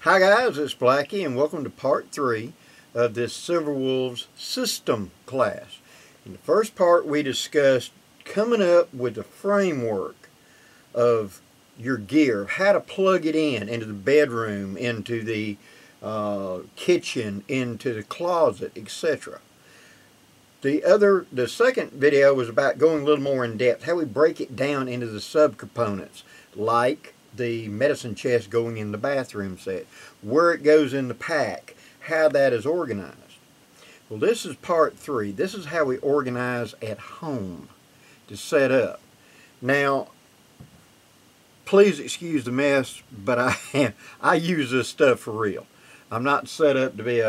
Hi guys, it's Blackie and welcome to part 3 of this Silver Wolves system class. In the first part we discussed coming up with the framework of your gear, how to plug it into the bedroom, into the kitchen, into the closet, etc. The second video was about going a little more in depth, how we break it down into the subcomponents, like the medicine chest going in the bathroom set, where it goes in the pack, how that is organized. Well, this is part 3. This is how we organize at home to set up. Now, please excuse the mess, but I use this stuff for real. I'm not set up to be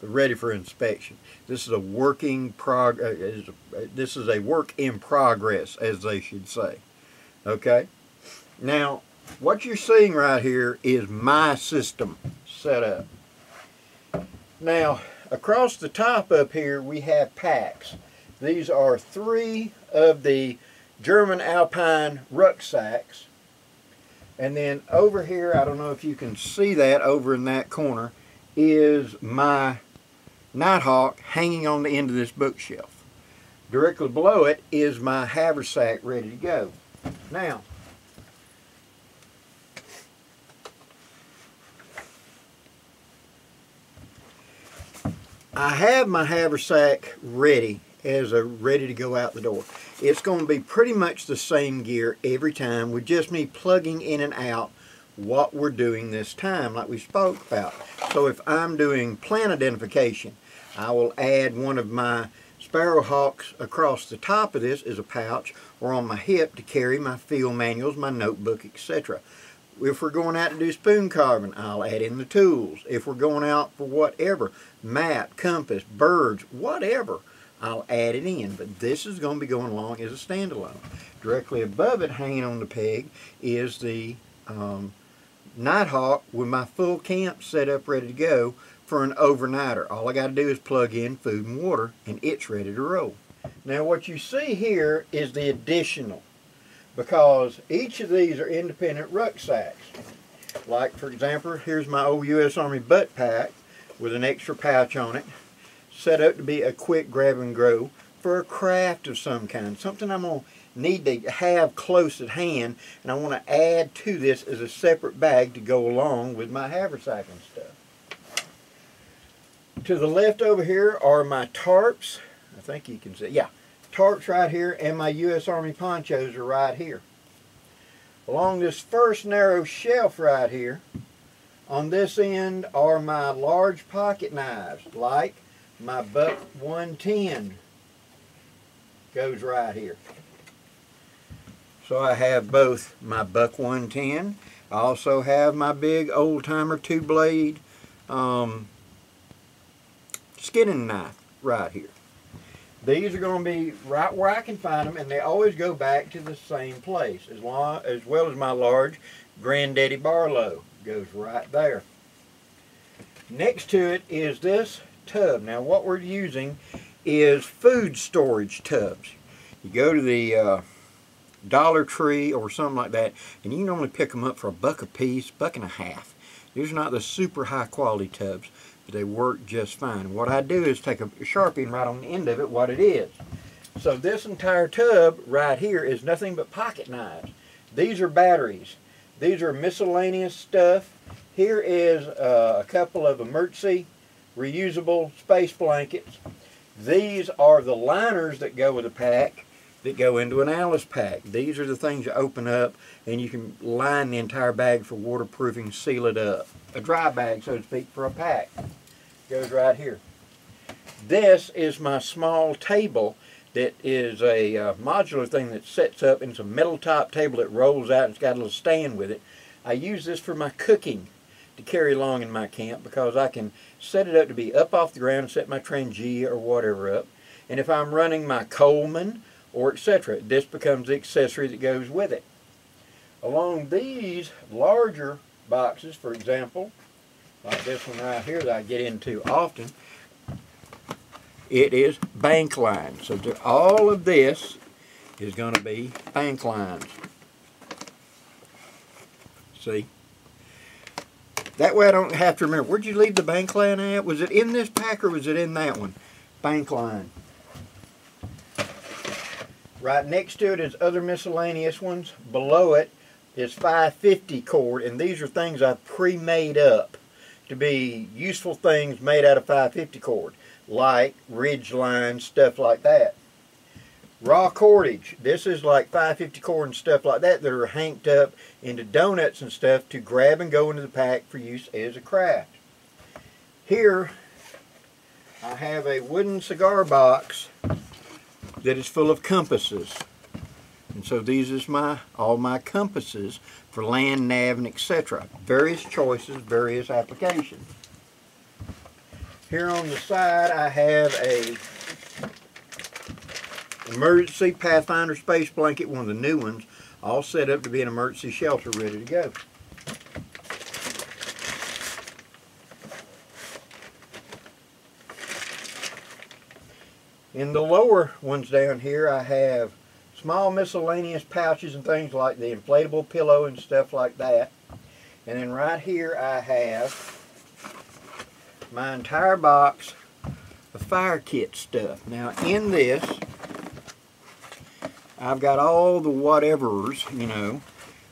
ready for inspection. This is a work in progress, as they should say. Okay? Now, what you're seeing right here is my system set up. Now, across the top up here we have packs. These are 3 of the German Alpine rucksacks. And then over here, I don't know if you can see that over in that corner, is my Nighthawk hanging on the end of this bookshelf. Directly below it is my haversack ready to go. Now, I have my haversack ready to go out the door. It's going to be pretty much the same gear every time, with just me plugging in and out what we're doing this time, like we spoke about. So if I'm doing plant identification, I will add one of my Sparrowhawks across the top of this as a pouch, or on my hip to carry my field manuals, my notebook, etc. If we're going out to do spoon carving, I'll add in the tools. If we're going out for whatever, map, compass, birds, whatever, I'll add it in. But this is going to be going along as a standalone. Directly above it, hanging on the peg, is the Nighthawk with my full camp set up ready to go for an overnighter. All I got to do is plug in food and water and it's ready to roll. Now what you see here is the additional, because each of these are independent rucksacks. Like, for example, here's my old U.S. Army butt pack with an extra pouch on it, set up to be a quick grab and go for a craft of some kind, something I'm going to need to have close at hand, and I want to add to this as a separate bag to go along with my haversack and stuff. To the left over here are my tarps. I think you can see, yeah, tarps right here, and my U.S. Army ponchos are right here. Along this first narrow shelf right here, on this end are my large pocket knives, like my Buck 110 goes right here. So I have both my Buck 110, I also have my big old timer 2-blade skinning knife right here. These are going to be right where I can find them, and they always go back to the same place, as well as my large Granddaddy Barlow goes right there. Next to it is this tub. Now what we're using is food storage tubs. You go to the Dollar Tree or something like that, and you can normally pick them up for $1 a piece, $1.50. These are not the super high quality tubs, but they work just fine. What I do is take a Sharpie and write on the end of it what it is. So this entire tub right here is nothing but pocket knives. These are batteries. These are miscellaneous stuff. Here is a couple of emergency reusable space blankets. These are the liners that go with the pack that go into an Alice pack. These are the things you open up and you can line the entire bag for waterproofing, seal it up. A dry bag, so to speak, for a pack. Goes right here. This is my small table that is a modular thing that sets up, and it's a metal top table that rolls out and it's got a little stand with it. I use this for my cooking to carry along in my camp, because I can set it up to be up off the ground and set my Trangia or whatever up. And if I'm running my Coleman or etc., this becomes the accessory that goes with it. Along these larger boxes, for example, like this one right here that I get into often, it is bank lines. So all of this is going to be bank lines. See? That way I don't have to remember, where'd you leave the bank line at? Was it in this pack or was it in that one? Bank line. Right next to it is other miscellaneous ones. Below it is 550 cord, and these are things I've pre-made up to be useful things made out of 550 cord, like ridge lines, stuff like that. Raw cordage. This is like 550 cord and stuff like that that are hanked up into donuts and stuff to grab and go into the pack for use as a craft. Here I have a wooden cigar box that is full of compasses. And so these is all my compasses for land, nav, and etc. Various choices, various applications. Here on the side I have a emergency Pathfinder space blanket, one of the new ones, all set up to be an emergency shelter ready to go. In the lower ones down here I have small miscellaneous pouches and things like the inflatable pillow and stuff like that. And then right here I have my entire box of fire kit stuff. Now in this I've got all the whatevers, you know.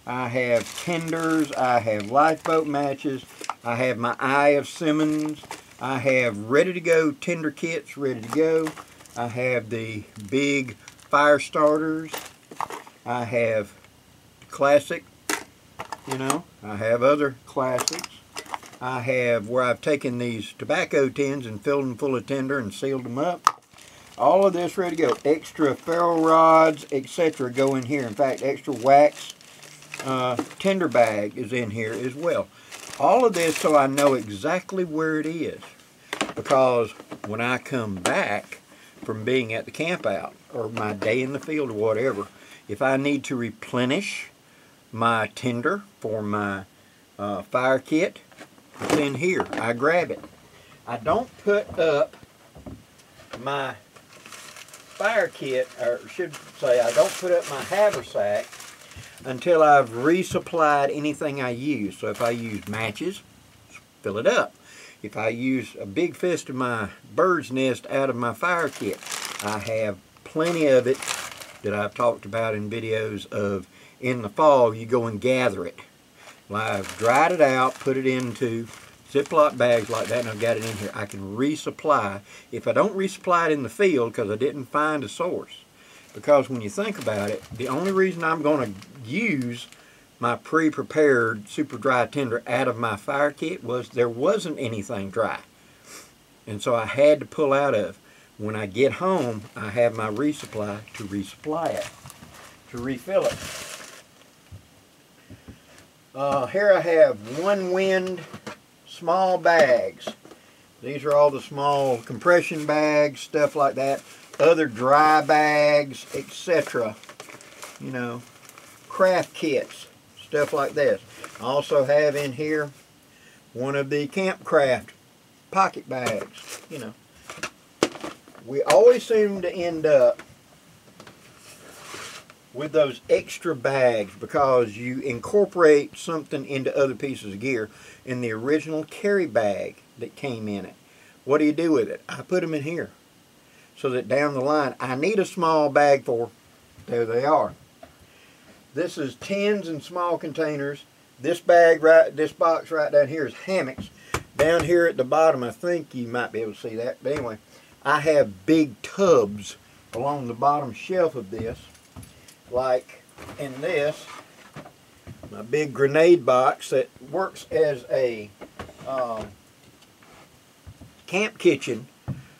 I have tenders, I have lifeboat matches, I have my Eye of Simmons, I have ready to go tender kits ready to go. I have the big fire starters. I have classic, you know, I have other classics. I have where I've taken these tobacco tins and filled them full of tinder and sealed them up. All of this ready to go. Extra ferro rods, etc. go in here. In fact, extra wax tinder bag is in here as well. All of this so I know exactly where it is. Because when I come back from being at the camp out or my day in the field or whatever, if I need to replenish my tinder for my fire kit, it's in here. I grab it. I don't put up my fire kit, or should say I don't put up my haversack until I've resupplied anything I use. So if I use matches, fill it up. If I use a big fist of my bird's nest out of my fire kit, I have plenty of it that I've talked about in videos of in the fall you go and gather it. Well, I've dried it out, put it into Ziploc bags like that, and I've got it in here. I can resupply. If I don't resupply it in the field because I didn't find a source, because when you think about it, the only reason I'm going to use my pre-prepared super dry tinder out of my fire kit was there wasn't anything dry. And so I had to pull out of. When I get home, I have my resupply to resupply it, to refill it. Here I have One Wind small bags. These are all the small compression bags, stuff like that. Other dry bags, etc. You know, craft kits, stuff like this. I also have in here one of the Campcraft pocket bags, you know. We always seem to end up with those extra bags because you incorporate something into other pieces of gear in the original carry bag that came in it. What do you do with it? I put them in here so that down the line I need a small bag for. There they are. This is tins and small containers. This bag this box right down here is hammocks. Down here at the bottom, I think you might be able to see that. But anyway, I have big tubs along the bottom shelf of this. Like in this, my big grenade box that works as a camp kitchen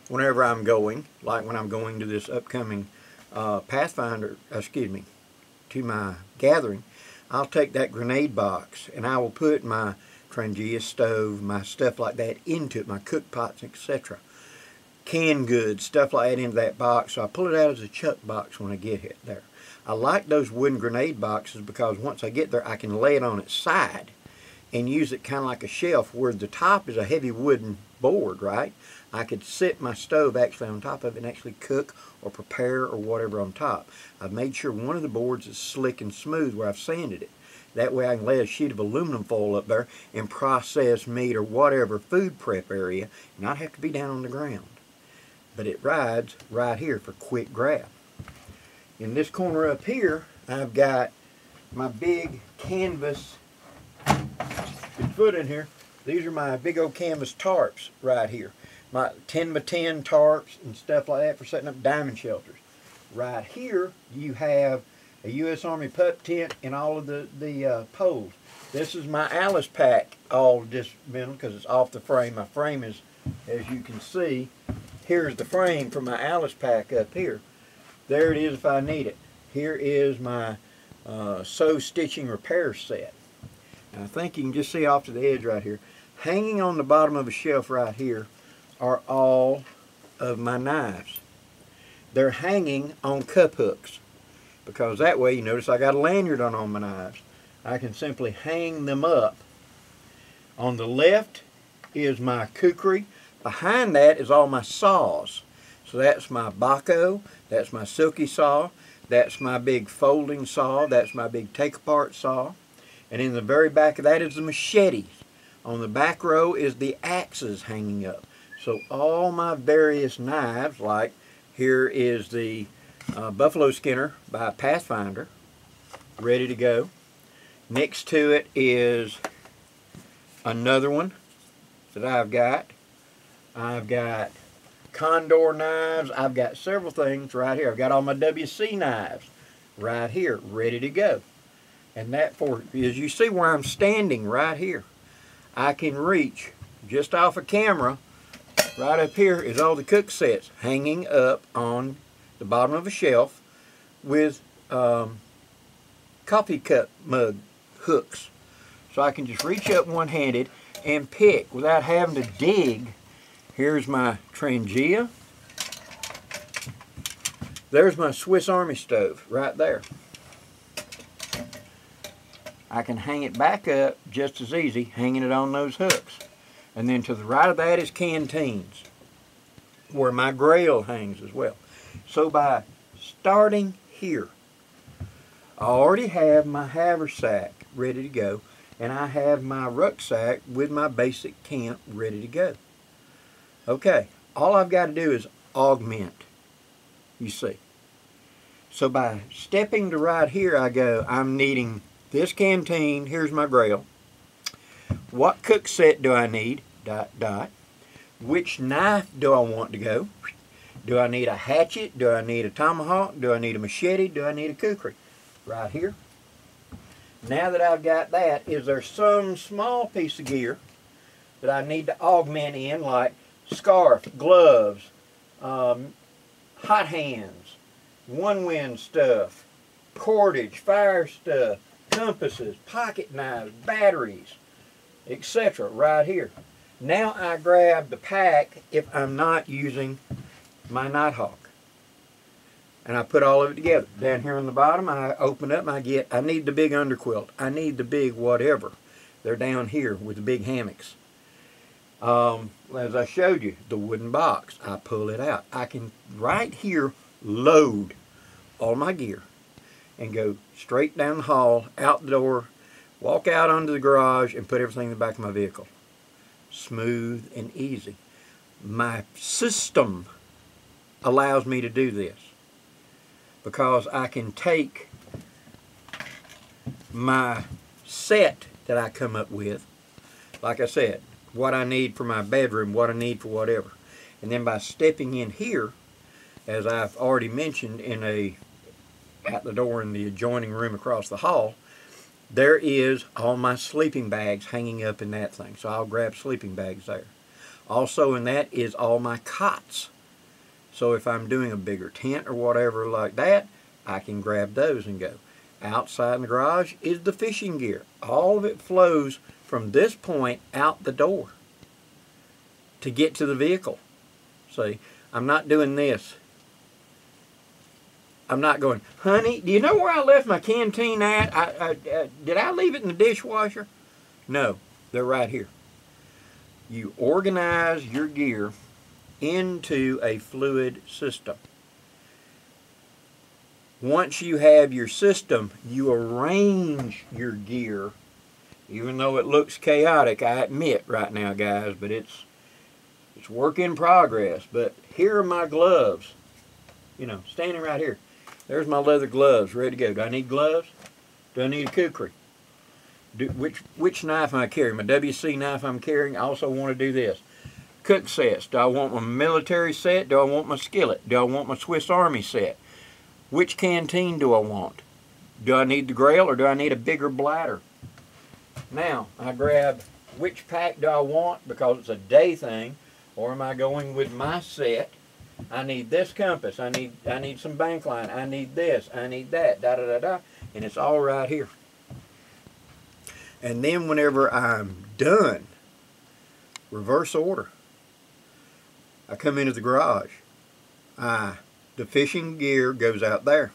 whenever I'm going, like when I'm going to this upcoming Pathfinder, to my gathering. I'll take that grenade box and I will put my Trangia stove, my stuff like that into it, my cook pots, etc. Canned goods, stuff like that into that box. So I pull it out as a chuck box when I get it there. I like those wooden grenade boxes because once I get there I can lay it on its side and use it kind of like a shelf where the top is a heavy wooden board, right? I could sit my stove actually on top of it and actually cook or prepare or whatever on top. I've made sure one of the boards is slick and smooth where I've sanded it. That way I can lay a sheet of aluminum foil up there and process meat or whatever food prep area, not have to be down on the ground. But it rides right here for quick grab. In this corner up here, I've got my big canvas, foot in here. These are my big old canvas tarps right here. My 10 by 10 tarps and stuff like that for setting up diamond shelters. Right here, you have a U.S. Army pup tent and all of the poles. This is my Alice pack, all dismantled because it's off the frame. My frame is, as you can see, here's the frame for my Alice pack up here. There it is if I need it. Here is my sew stitching repair set. And I think you can just see off to the edge right here. Hanging on the bottom of a shelf right here are all of my knives. They're hanging on cup hooks, because that way, you notice I got a lanyard on all my knives. I can simply hang them up. On the left is my kukri. Behind that is all my saws. So that's my Baco, that's my silky saw, that's my big folding saw, that's my big take apart saw. And in the very back of that is the machetes. On the back row is the axes hanging up. So all my various knives, like here is the Buffalo Skinner by Pathfinder, ready to go. Next to it is another one that I've got. I've got Condor knives. I've got several things right here. I've got all my WC knives right here, ready to go. And that, for as you see where I'm standing right here, I can reach just off a camera. Right up here is all the cook sets hanging up on the bottom of a shelf with coffee cup mug hooks. So I can just reach up one-handed and pick without having to dig. Here's my Trangia. There's my Swiss Army stove right there. I can hang it back up just as easy, hanging it on those hooks. And then to the right of that is canteens, where my grail hangs as well. So by starting here, I already have my haversack ready to go, and I have my rucksack with my basic camp ready to go. Okay, all I've got to do is augment, you see. So by stepping to right here, I go, I'm needing this canteen, here's my grail. What cook set do I need? ... Which knife do I want to go? Do I need a hatchet? Do I need a tomahawk? Do I need a machete? Do I need a kukri? Right here. Now that I've got that, is there some small piece of gear that I need to augment in, like scarf, gloves, hot hands, one-wind stuff, cordage, fire stuff, compasses, pocket knives, batteries, etc. right here. Now I grab the pack if I'm not using my Nighthawk. And I put all of it together. Down here on the bottom, I open up and I need the big underquilt. I need the big whatever. They're down here with the big hammocks. As I showed you, the wooden box, I pull it out. I can right here load all my gear and go straight down the hall, out the door, walk out onto the garage and put everything in the back of my vehicle. Smooth and easy. My system allows me to do this because I can take my set that I come up with, like I said, what I need for my bedroom, what I need for whatever. And then by stepping in here, as I've already mentioned at the door in the adjoining room across the hall, there is all my sleeping bags hanging up in that thing. So I'll grab sleeping bags there. Also in that is all my cots. So if I'm doing a bigger tent or whatever like that, I can grab those and go. Outside in the garage is the fishing gear. All of it flows from this point out the door to get to the vehicle. See, I'm not doing this. I'm not going, honey, do you know where I left my canteen at? Did I leave it in the dishwasher? No, they're right here. You organize your gear into a fluid system. once you have your system, you arrange your gear, even though it looks chaotic, I admit right now, guys, but it's work in progress. But here are my gloves, you know, standing right here. There's my leather gloves, ready to go. Do I need gloves? Do I need a kukri? Which knife am I carrying? My WC knife I'm carrying. I also want to do this. Cook sets. Do I want my military set? Do I want my skillet? Do I want my Swiss Army set? Which canteen do I want? Do I need the Grail or do I need a bigger bladder? Now, I grab which pack do I want because it's a day thing, or am I going with my set? I need this compass. I need some bank line. I need this. I need that. Da da da da. And it's all right here. And then whenever I'm done, reverse order. I come into the garage. The fishing gear goes out there.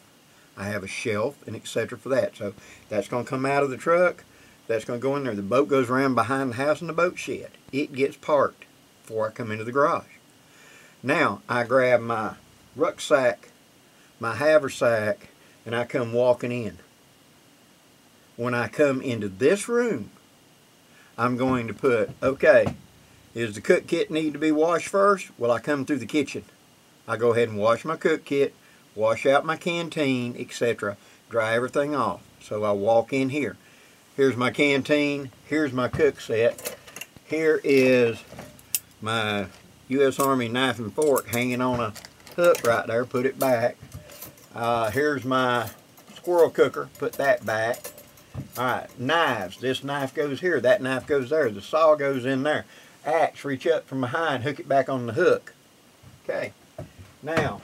I have a shelf and etc. for that. So that's going to come out of the truck. That's going to go in there. The boat goes around behind the house in the boat shed. It gets parked before I come into the garage. Now I grab my rucksack, my haversack, and I come walking in. When I come into this room, I'm going to put, okay, does the cook kit need to be washed first? Well, I come through the kitchen. I go ahead and wash my cook kit, wash out my canteen, etc. Dry everything off. So I walk in here. Here's my canteen. Here's my cook set. Here is my U.S. Army knife and fork hanging on a hook right there. Put it back. Here's my squirrel cooker. Put that back. Alright, knives. This knife goes here. That knife goes there. The saw goes in there. Axe, reach up from behind, hook it back on the hook. Okay. Now,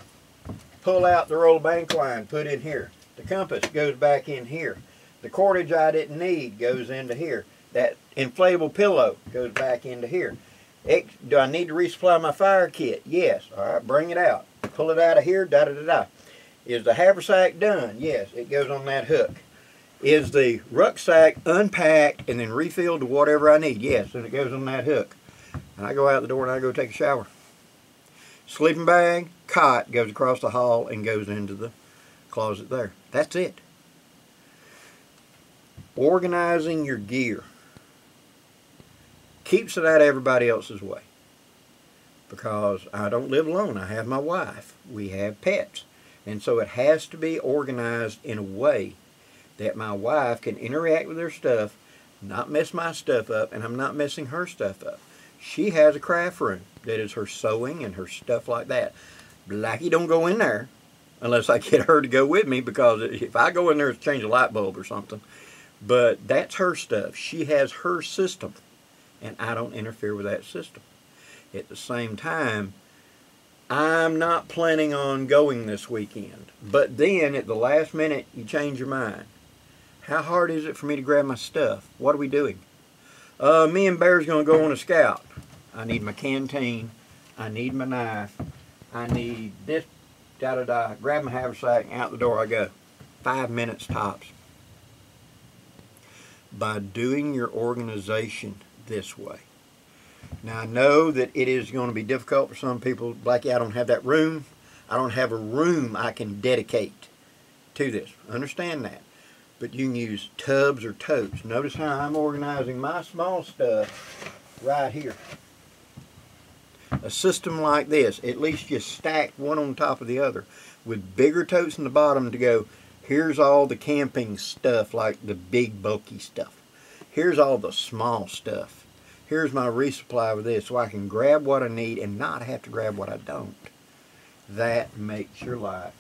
pull out the roll of bank line, put in here. The compass goes back in here. The cordage I didn't need goes into here. That inflatable pillow goes back into here. Do I need to resupply my fire kit? Yes. Alright, bring it out. Pull it out of here, da-da-da-da. Is the haversack done? Yes, it goes on that hook. Is the rucksack unpacked and then refilled to whatever I need? Yes, and it goes on that hook. And I go out the door and I go take a shower. Sleeping bag, cot goes across the hall and goes into the closet there. That's it. Organizing your gear keeps it out of everybody else's way. Because I don't live alone. I have my wife. We have pets. And so it has to be organized in a way that my wife can interact with her stuff, not mess my stuff up, and I'm not messing her stuff up. She has a craft room that is her sewing and her stuff like that. Blackie don't go in there unless I get her to go with me, because if I go in there to change a light bulb or something. But that's her stuff. She has her system, and I don't interfere with that system. At the same time, I'm not planning on going this weekend. But then at the last minute, you change your mind. How hard is it for me to grab my stuff? What are we doing? Me and Bear's going to go on a scout. I need my canteen. I need my knife. I need this, da-da-da. Grab my haversack and out the door I go. 5 minutes tops. By doing your organization this way. Now I know that it is going to be difficult for some people. Blackie, I don't have that room. I don't have a room I can dedicate to this. Understand that. But you can use tubs or totes. Notice how I'm organizing my small stuff right here. A system like this, at least just stacked one on top of the other, with bigger totes in the bottom to go, here's all the camping stuff, like the big bulky stuff. Here's all the small stuff. Here's my resupply with this, so I can grab what I need and not have to grab what I don't. That makes your life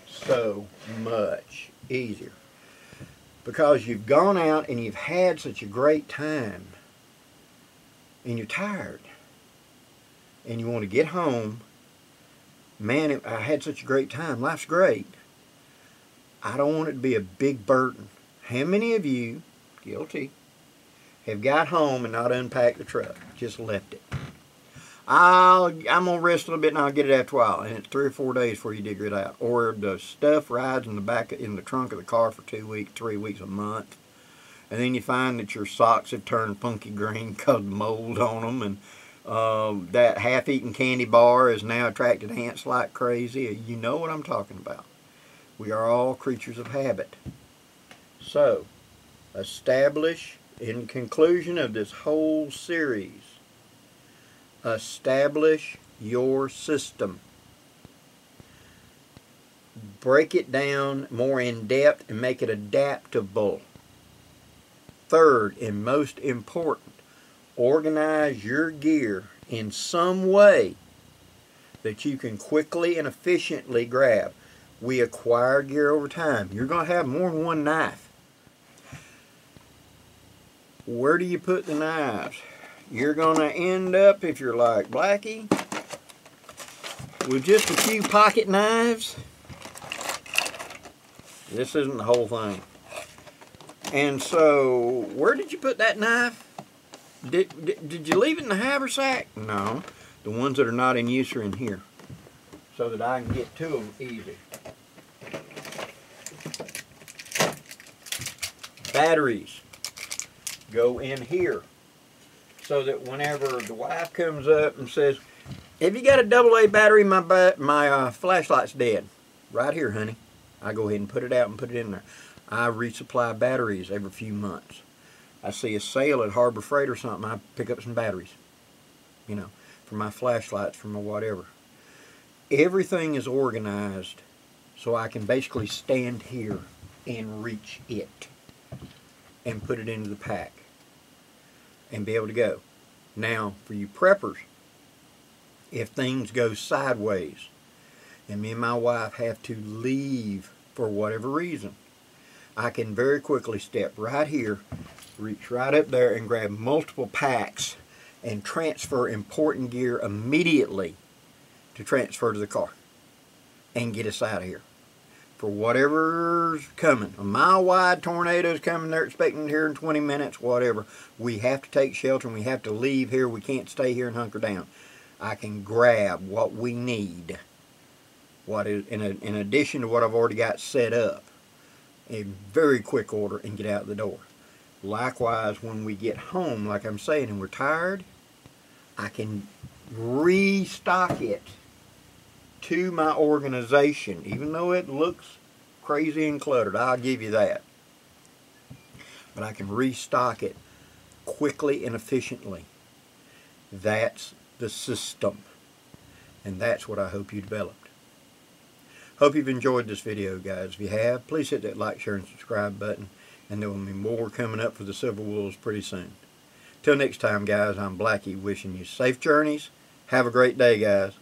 so much easier. Because you've gone out and you've had such a great time, and you're tired, and you want to get home. Man, I had such a great time. Life's great. I don't want it to be a big burden. How many of you, guilty, have got home and not unpacked the truck, just left it? I'm going to rest a little bit and I'll get it after a while. And it's 3 or 4 days before you dig it out. Or the stuff rides in the trunk of the car for 2 weeks, 3 weeks, a month. And then you find that your socks have turned funky green because of mold on them. And that half-eaten candy bar has now attracted ants like crazy. You know what I'm talking about. We are all creatures of habit. So, establish, in conclusion of this whole series, establish your system. Break it down more in depth and make it adaptable. Third, and most important, organize your gear in some way that you can quickly and efficiently grab. We acquire gear over time. You're going to have more than one knife. Where do you put the knives? You're going to end up, if you're like Blackie, with just a few pocket knives. This isn't the whole thing. And so, where did you put that knife? Did you leave it in the haversack? No. The ones that are not in use are in here, so that I can get to them easy. Batteries go in here, so that whenever the wife comes up and says, "Have you got a AA battery? My flashlight's dead." Right here, honey. I go ahead and put it out and put it in there. I resupply batteries every few months. I see a sale at Harbor Freight or something, I pick up some batteries, you know, for my flashlights, for my whatever. Everything is organized so I can basically stand here and reach it and put it into the pack and be able to go. Now, for you preppers, if things go sideways and me and my wife have to leave for whatever reason, I can very quickly step right here, reach right up there and grab multiple packs and transfer important gear immediately to transfer to the car and get us out of here for whatever's coming. A mile-wide tornado's coming, they're expecting here in 20 minutes, whatever. We have to take shelter and we have to leave here. We can't stay here and hunker down. I can grab what we need, what is in addition to what I've already got set up, in very quick order, and get out the door. Likewise, when we get home, like I'm saying, and we're tired, I can restock it to my organization, even though it looks crazy and cluttered. I'll give you that. But I can restock it quickly and efficiently. That's the system. And that's what I hope you developed. Hope you've enjoyed this video, guys. If you have, please hit that like, share, and subscribe button. And there will be more coming up for the Silver Wolves pretty soon. Till next time, guys, I'm Blackie, wishing you safe journeys. Have a great day, guys.